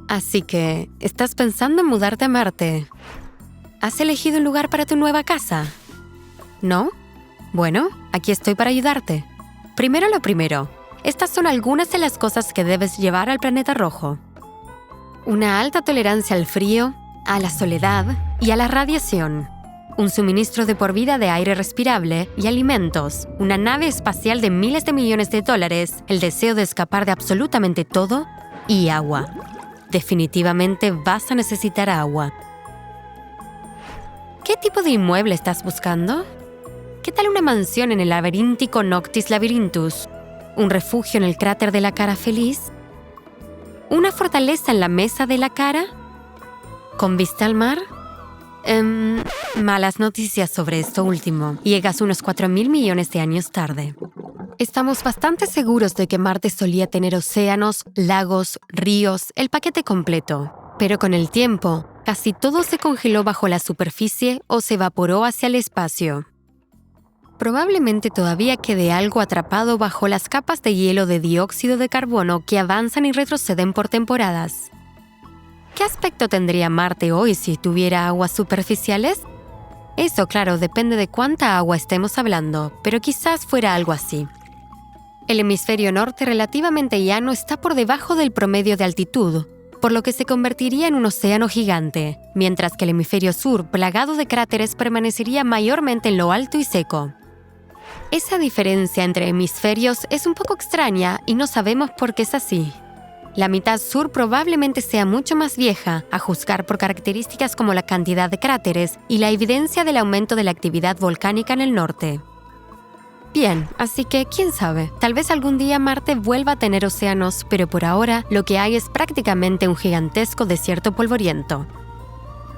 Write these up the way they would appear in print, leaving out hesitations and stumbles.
Así que, ¿estás pensando en mudarte a Marte? ¿Has elegido un lugar para tu nueva casa? ¿No? Bueno, aquí estoy para ayudarte. Primero lo primero. Estas son algunas de las cosas que debes llevar al planeta rojo. Una alta tolerancia al frío, a la soledad y a la radiación. Un suministro de por vida de aire respirable y alimentos. Una nave espacial de miles de millones de dólares. El deseo de escapar de absolutamente todo y agua. Definitivamente vas a necesitar agua. ¿Qué tipo de inmueble estás buscando? ¿Qué tal una mansión en el laberíntico Noctis Labyrinthus? ¿Un refugio en el cráter de la cara feliz? ¿Una fortaleza en la mesa de la cara? ¿Con vista al mar? Malas noticias sobre esto último. Llegas unos 4.000 millones de años tarde. Estamos bastante seguros de que Marte solía tener océanos, lagos, ríos, el paquete completo. Pero con el tiempo, casi todo se congeló bajo la superficie o se evaporó hacia el espacio. Probablemente todavía quede algo atrapado bajo las capas de hielo de dióxido de carbono que avanzan y retroceden por temporadas. ¿Qué aspecto tendría Marte hoy si tuviera aguas superficiales? Eso, claro, depende de cuánta agua estemos hablando, pero quizás fuera algo así. El hemisferio norte relativamente llano está por debajo del promedio de altitud, por lo que se convertiría en un océano gigante, mientras que el hemisferio sur, plagado de cráteres, permanecería mayormente en lo alto y seco. Esa diferencia entre hemisferios es un poco extraña y no sabemos por qué es así. La mitad sur probablemente sea mucho más vieja, a juzgar por características como la cantidad de cráteres y la evidencia del aumento de la actividad volcánica en el norte. Bien, así que, quién sabe, tal vez algún día Marte vuelva a tener océanos, pero por ahora lo que hay es prácticamente un gigantesco desierto polvoriento.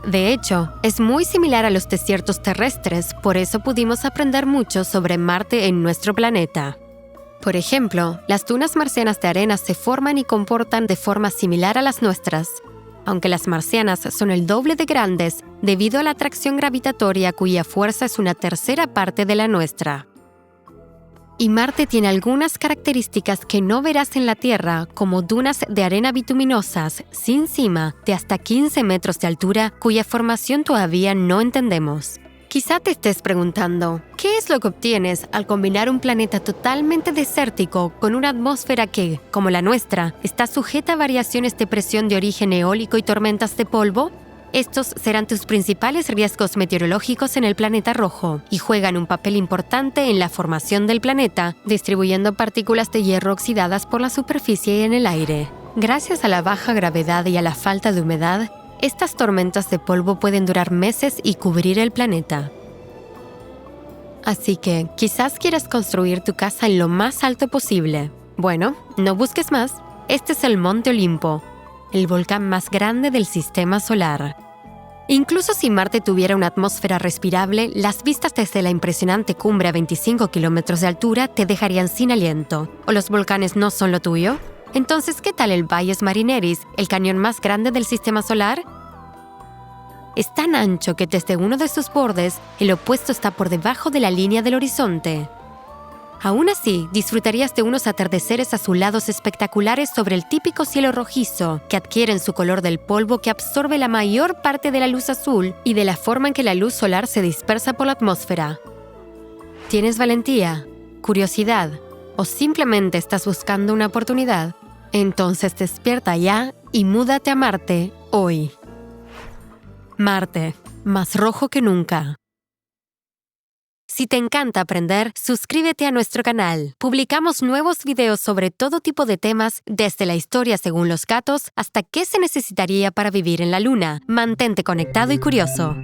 De hecho, es muy similar a los desiertos terrestres, por eso pudimos aprender mucho sobre Marte en nuestro planeta. Por ejemplo, las dunas marcianas de arena se forman y comportan de forma similar a las nuestras, aunque las marcianas son el doble de grandes debido a la atracción gravitatoria cuya fuerza es una tercera parte de la nuestra. Y Marte tiene algunas características que no verás en la Tierra, como dunas de arena bituminosas, sin cima, de hasta 15 metros de altura, cuya formación todavía no entendemos. Quizá te estés preguntando, ¿qué es lo que obtienes al combinar un planeta totalmente desértico con una atmósfera que, como la nuestra, está sujeta a variaciones de presión de origen eólico y tormentas de polvo? Estos serán tus principales riesgos meteorológicos en el planeta rojo y juegan un papel importante en la formación del planeta, distribuyendo partículas de hierro oxidadas por la superficie y en el aire. Gracias a la baja gravedad y a la falta de humedad, estas tormentas de polvo pueden durar meses y cubrir el planeta. Así que, quizás quieras construir tu casa en lo más alto posible. Bueno, no busques más. Este es el Monte Olimpo, el volcán más grande del sistema solar. Incluso si Marte tuviera una atmósfera respirable, las vistas desde la impresionante cumbre a 25 kilómetros de altura te dejarían sin aliento. ¿O los volcanes no son lo tuyo? Entonces, ¿qué tal el Valles Marineris, el cañón más grande del sistema solar? Es tan ancho que desde uno de sus bordes, el opuesto está por debajo de la línea del horizonte. Aún así, disfrutarías de unos atardeceres azulados espectaculares sobre el típico cielo rojizo, que adquieren su color del polvo que absorbe la mayor parte de la luz azul y de la forma en que la luz solar se dispersa por la atmósfera. ¿Tienes valentía, curiosidad o simplemente estás buscando una oportunidad? Entonces despierta ya y múdate a Marte hoy. Marte, más rojo que nunca. Si te encanta aprender, suscríbete a nuestro canal. Publicamos nuevos videos sobre todo tipo de temas, desde la historia según los gatos hasta qué se necesitaría para vivir en la Luna. Mantente conectado y curioso.